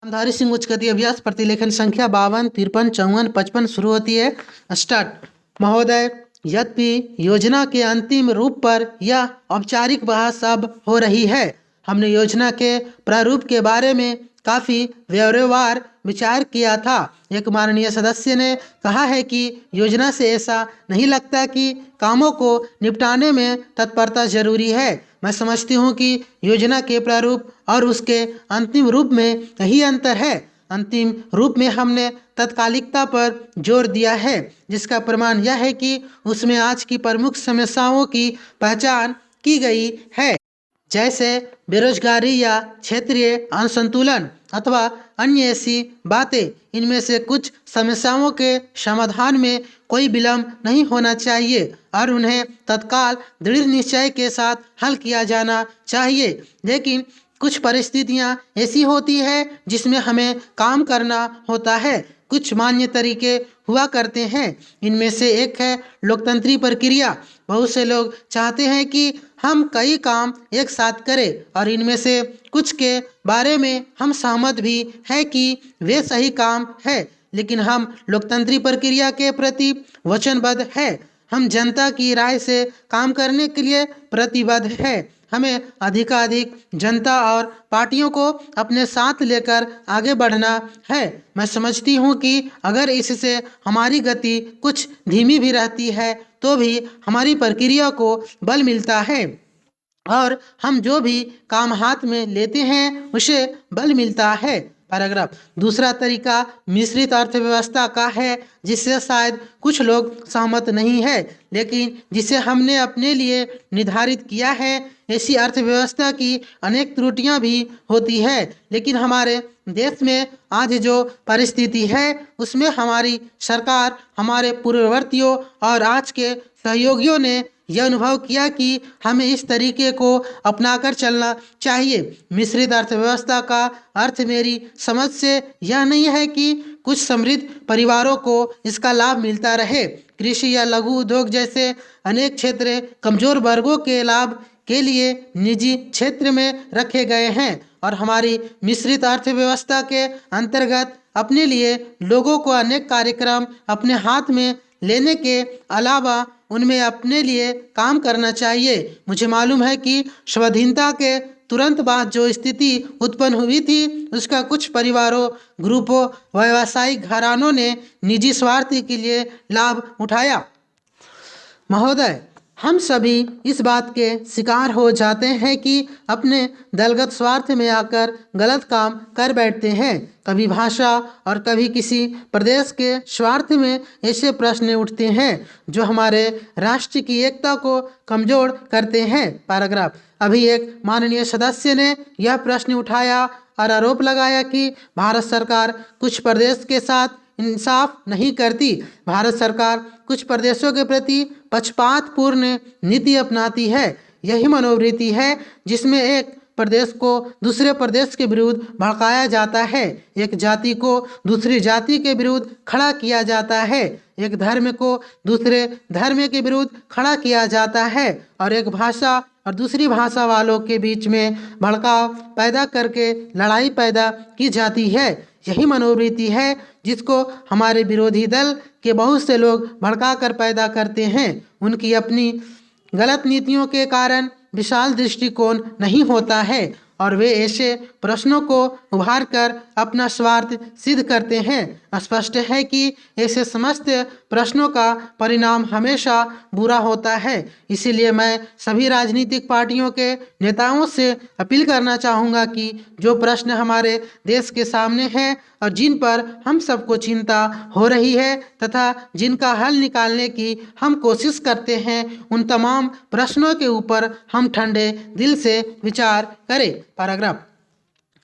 धारी सिंह उच्चगति अभ्यास प्रतिलेखन संख्या 52, 53, 54, 55 शुरू होती है। स्टार्ट। महोदय, यद्यपि योजना के अंतिम रूप पर यह औपचारिक बहस अब हो रही है, हमने योजना के प्रारूप के बारे में काफी ब्यौरेवार विचार किया था। एक माननीय सदस्य ने कहा है कि योजना से ऐसा नहीं लगता कि कामों को निपटाने में तत्परता जरूरी है। मैं समझती हूँ कि योजना के प्रारूप और उसके अंतिम रूप में यही अंतर है। अंतिम रूप में हमने तत्कालिकता पर जोर दिया है, जिसका प्रमाण यह है कि उसमें आज की प्रमुख समस्याओं की पहचान की गई है, जैसे बेरोजगारी या क्षेत्रीय असंतुलन अथवा अन्य ऐसी बातें। इनमें से कुछ समस्याओं के समाधान में कोई विलंब नहीं होना चाहिए और उन्हें तत्काल दृढ़ निश्चय के साथ हल किया जाना चाहिए। लेकिन कुछ परिस्थितियां ऐसी होती है जिसमें हमें काम करना होता है। कुछ मान्य तरीके हुआ करते हैं। इनमें से एक है लोकतंत्री प्रक्रिया। बहुत से लोग चाहते हैं कि हम कई काम एक साथ करें और इनमें से कुछ के बारे में हम सहमत भी हैं कि वे सही काम है, लेकिन हम लोकतंत्री प्रक्रिया के प्रति वचनबद्ध है। हम जनता की राय से काम करने के लिए प्रतिबद्ध है। हमें अधिकाधिक जनता और पार्टियों को अपने साथ लेकर आगे बढ़ना है। मैं समझती हूँ कि अगर इससे हमारी गति कुछ धीमी भी रहती है तो भी हमारी प्रक्रिया को बल मिलता है और हम जो भी काम हाथ में लेते हैं उसे बल मिलता है। पैराग्राफ। दूसरा तरीका मिश्रित अर्थव्यवस्था का है, जिससे शायद कुछ लोग सहमत नहीं है, लेकिन जिसे हमने अपने लिए निर्धारित किया है। ऐसी अर्थव्यवस्था की अनेक त्रुटियां भी होती है, लेकिन हमारे देश में आज जो परिस्थिति है उसमें हमारी सरकार, हमारे पूर्ववर्तियों और आज के सहयोगियों ने यह अनुभव किया कि हमें इस तरीके को अपनाकर चलना चाहिए। मिश्रित अर्थव्यवस्था का अर्थ मेरी समझ से यह नहीं है कि कुछ समृद्ध परिवारों को इसका लाभ मिलता रहे। कृषि या लघु उद्योग जैसे अनेक क्षेत्र कमजोर वर्गों के लाभ के लिए निजी क्षेत्र में रखे गए हैं और हमारी मिश्रित अर्थव्यवस्था के अंतर्गत अपने लिए लोगों को अनेक कार्यक्रम अपने हाथ में लेने के अलावा उनमें अपने लिए काम करना चाहिए। मुझे मालूम है कि स्वाधीनता के तुरंत बाद जो स्थिति उत्पन्न हुई थी उसका कुछ परिवारों, ग्रुपों, व्यावसायिक घरानों ने निजी स्वार्थ के लिए लाभ उठाया। महोदय, हम सभी इस बात के शिकार हो जाते हैं कि अपने दलगत स्वार्थ में आकर गलत काम कर बैठते हैं। कभी भाषा और कभी किसी प्रदेश के स्वार्थ में ऐसे प्रश्न उठते हैं जो हमारे राष्ट्र की एकता को कमजोर करते हैं। पैराग्राफ। अभी एक माननीय सदस्य ने यह प्रश्न उठाया और आरोप लगाया कि भारत सरकार कुछ प्रदेश के साथ इंसाफ नहीं करती। भारत सरकार कुछ प्रदेशों के प्रति पक्षपातपूर्ण नीति अपनाती है। यही मनोवृत्ति है जिसमें एक प्रदेश को दूसरे प्रदेश के विरुद्ध भड़काया जाता है, एक जाति को दूसरी जाति के विरुद्ध खड़ा किया जाता है, एक धर्म को दूसरे धर्म के विरुद्ध खड़ा किया जाता है और एक भाषा और दूसरी भाषा वालों के बीच में भड़काव पैदा करके लड़ाई पैदा की जाती है। यही मनोवृत्ति है जिसको हमारे विरोधी दल के बहुत से लोग भड़का कर पैदा करते हैं। उनकी अपनी गलत नीतियों के कारण विशाल दृष्टिकोण नहीं होता है और वे ऐसे प्रश्नों को उभार कर अपना स्वार्थ सिद्ध करते हैं। स्पष्ट है कि ऐसे समस्त प्रश्नों का परिणाम हमेशा बुरा होता है। इसीलिए मैं सभी राजनीतिक पार्टियों के नेताओं से अपील करना चाहूँगा कि जो प्रश्न हमारे देश के सामने हैं और जिन पर हम सबको चिंता हो रही है तथा जिनका हल निकालने की हम कोशिश करते हैं, उन तमाम प्रश्नों के ऊपर हम ठंडे दिल से विचार करें। पैराग्राफ।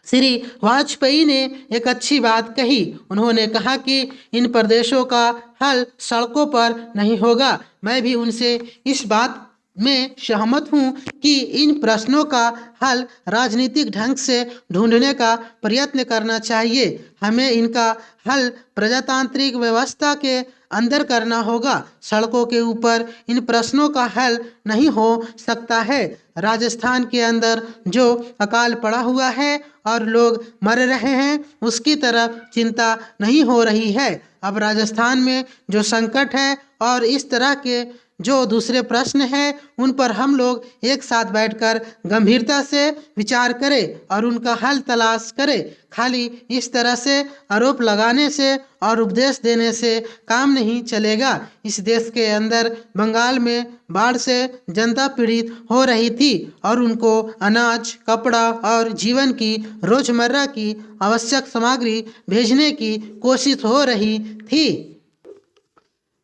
श्री वाजपेयी ने एक अच्छी बात कही। उन्होंने कहा कि इन प्रदेशों का हल सड़कों पर नहीं होगा। मैं भी उनसे इस बात मैं सहमत हूं कि इन प्रश्नों का हल राजनीतिक ढंग से ढूंढने का प्रयत्न करना चाहिए। हमें इनका हल प्रजातांत्रिक व्यवस्था के अंदर करना होगा। सड़कों के ऊपर इन प्रश्नों का हल नहीं हो सकता है। राजस्थान के अंदर जो अकाल पड़ा हुआ है और लोग मर रहे हैं, उसकी तरफ चिंता नहीं हो रही है। अब राजस्थान में जो संकट है और इस तरह के जो दूसरे प्रश्न हैं, उन पर हम लोग एक साथ बैठकर गंभीरता से विचार करें और उनका हल तलाश करें। खाली इस तरह से आरोप लगाने से और उपदेश देने से काम नहीं चलेगा। इस देश के अंदर बंगाल में बाढ़ से जनता पीड़ित हो रही थी और उनको अनाज, कपड़ा और जीवन की रोजमर्रा की आवश्यक सामग्री भेजने की कोशिश हो रही थी।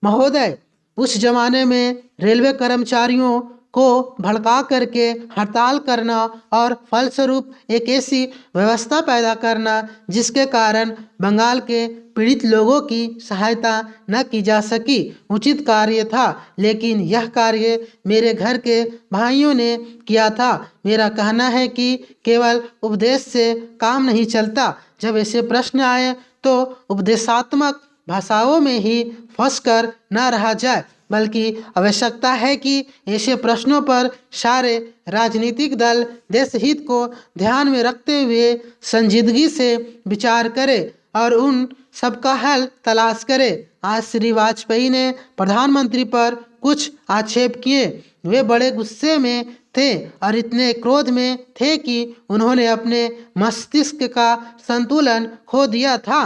महोदय, उस जमाने में रेलवे कर्मचारियों को भड़का करके हड़ताल करना और फलस्वरूप एक ऐसी व्यवस्था पैदा करना जिसके कारण बंगाल के पीड़ित लोगों की सहायता न की जा सकी, उचित कार्य था। लेकिन यह कार्य मेरे घर के भाइयों ने किया था। मेरा कहना है कि केवल उपदेश से काम नहीं चलता। जब ऐसे प्रश्न आए तो उपदेशात्मक भाषाओं में ही फंसकर न रहा जाए, बल्कि आवश्यकता है कि ऐसे प्रश्नों पर सारे राजनीतिक दल देश हित को ध्यान में रखते हुए संजीदगी से विचार करें और उन सबका हल तलाश करें। आज श्री वाजपेयी ने प्रधानमंत्री पर कुछ आक्षेप किए। वे बड़े गुस्से में थे और इतने क्रोध में थे कि उन्होंने अपने मस्तिष्क का संतुलन खो दिया था।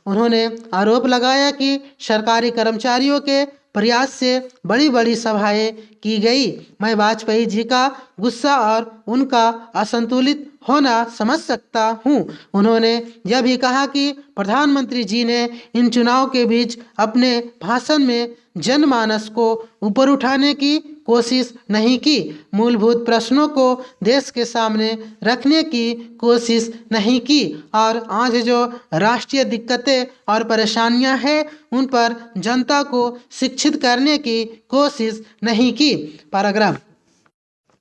उन्होंने आरोप लगाया कि सरकारी कर्मचारियों के प्रयास से बड़ी बड़ी सभाएं की गई। मैं वाजपेयी जी का गुस्सा और उनका असंतुलित होना समझ सकता हूँ। उन्होंने यह भी कहा कि प्रधानमंत्री जी ने इन चुनाव के बीच अपने भाषण में जनमानस को ऊपर उठाने की कोशिश नहीं की, मूलभूत प्रश्नों को देश के सामने रखने की कोशिश नहीं की और आज जो राष्ट्रीय दिक्कतें और परेशानियां हैं, उन पर जनता को शिक्षित करने की कोशिश नहीं की। पैराग्राफ।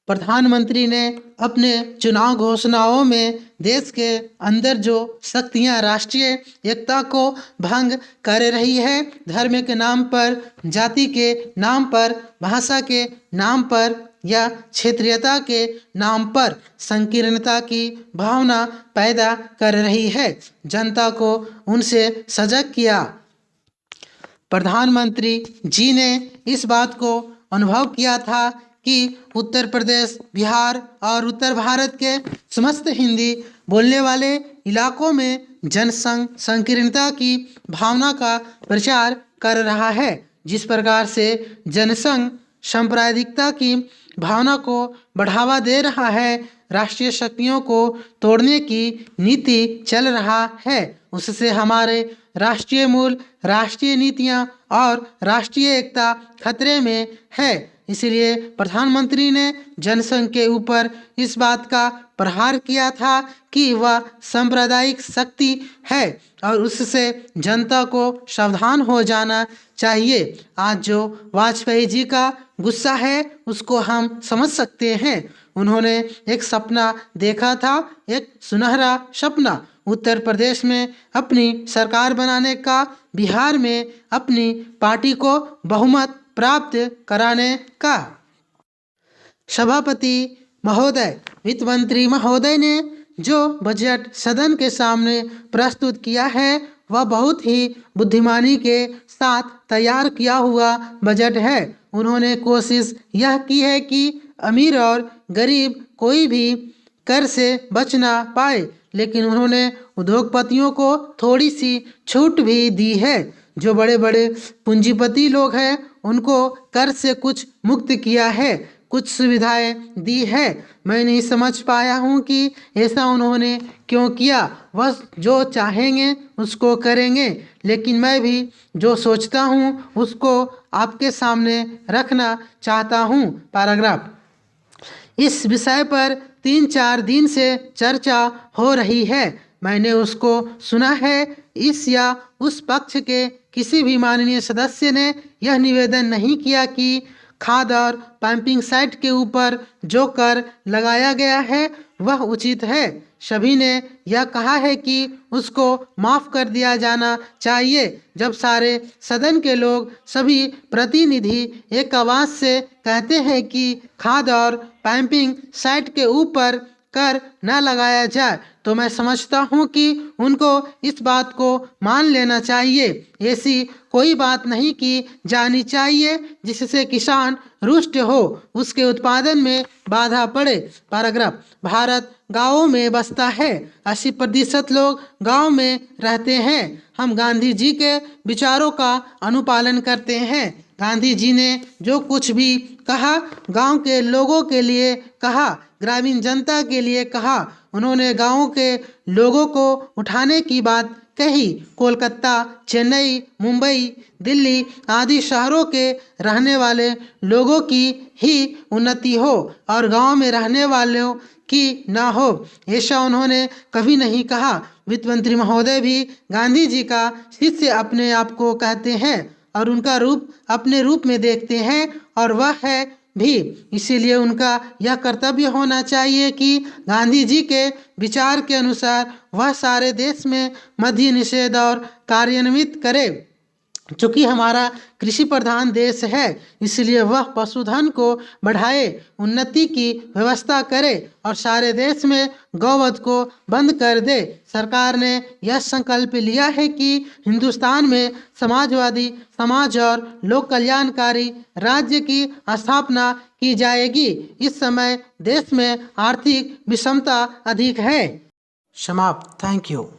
प्रधानमंत्री ने अपने चुनाव घोषणाओं में देश के अंदर जो शक्तियां राष्ट्रीय एकता को भंग कर रही है, धर्म के नाम पर, जाति के नाम पर, भाषा के नाम पर या क्षेत्रीयता के नाम पर संकीर्णता की भावना पैदा कर रही है, जनता को उनसे सजग किया। प्रधानमंत्री जी ने इस बात को अनुभव किया था कि उत्तर प्रदेश, बिहार और उत्तर भारत के समस्त हिंदी बोलने वाले इलाकों में जनसंघ संकीर्णता की भावना का प्रचार कर रहा है। जिस प्रकार से जनसंघ सांप्रदायिकता की भावना को बढ़ावा दे रहा है, राष्ट्रीय शक्तियों को तोड़ने की नीति चल रहा है, उससे हमारे राष्ट्रीय मूल, राष्ट्रीय नीतियां और राष्ट्रीय एकता खतरे में है। इसलिए प्रधानमंत्री ने जनसंघ के ऊपर इस बात का प्रहार किया था कि वह सांप्रदायिक शक्ति है और उससे जनता को सावधान हो जाना चाहिए। आज जो वाजपेयी जी का गुस्सा है उसको हम समझ सकते हैं। उन्होंने एक सपना देखा था, एक सुनहरा सपना, उत्तर प्रदेश में अपनी सरकार बनाने का, बिहार में अपनी पार्टी को बहुमत प्राप्त कराने का। सभापति महोदय, वित्त मंत्री महोदय ने जो बजट सदन के सामने प्रस्तुत किया है वह बहुत ही बुद्धिमानी के साथ तैयार किया हुआ बजट है। उन्होंने कोशिश यह की है कि अमीर और गरीब कोई भी कर से बच ना पाए, लेकिन उन्होंने उद्योगपतियों को थोड़ी सी छूट भी दी है। जो बड़े बड़े पूंजीपति लोग हैं उनको कर से कुछ मुक्त किया है, कुछ सुविधाएं दी है। मैं नहीं समझ पाया हूँ कि ऐसा उन्होंने क्यों किया। वह जो चाहेंगे उसको करेंगे, लेकिन मैं भी जो सोचता हूँ उसको आपके सामने रखना चाहता हूँ। पैराग्राफ। इस विषय पर 3-4 दिन से चर्चा हो रही है। मैंने उसको सुना है। इस या उस पक्ष के किसी भी माननीय सदस्य ने यह निवेदन नहीं किया कि खाद और पंपिंग सेट के ऊपर जो कर लगाया गया है वह उचित है। सभी ने यह कहा है कि उसको माफ कर दिया जाना चाहिए। जब सारे सदन के लोग, सभी प्रतिनिधि एक आवाज से कहते हैं कि खाद और पंपिंग सेट के ऊपर कर न लगाया जाए, तो मैं समझता हूँ कि उनको इस बात को मान लेना चाहिए। ऐसी कोई बात नहीं की जानी चाहिए जिससे किसान रुष्ट हो, उसके उत्पादन में बाधा पड़े। पैराग्राफ। भारत गांवों में बसता है। 80% लोग गांव में रहते हैं। हम गांधी जी के विचारों का अनुपालन करते हैं। गांधी जी ने जो कुछ भी कहा गांव के लोगों के लिए कहा, ग्रामीण जनता के लिए कहा। उन्होंने गांवों के लोगों को उठाने की बात कही। कोलकाता, चेन्नई, मुंबई, दिल्ली आदि शहरों के रहने वाले लोगों की ही उन्नति हो और गांव में रहने वालों की ना हो, ऐसा उन्होंने कभी नहीं कहा। वित्त मंत्री महोदय भी गांधी जी का शिष्य अपने आप को कहते हैं और उनका रूप अपने रूप में देखते हैं और वह है भी। इसीलिए उनका यह कर्तव्य होना चाहिए कि गांधी जी के विचार के अनुसार वह सारे देश में मद्य निषेध और कार्यान्वित करे। चूंकि हमारा कृषि प्रधान देश है, इसलिए वह पशुधन को बढ़ाए, उन्नति की व्यवस्था करे और सारे देश में गौवध को बंद कर दे। सरकार ने यह संकल्प लिया है कि हिंदुस्तान में समाजवादी समाज और लोक कल्याणकारी राज्य की स्थापना की जाएगी। इस समय देश में आर्थिक विषमता अधिक है। समाप्त। Thank you.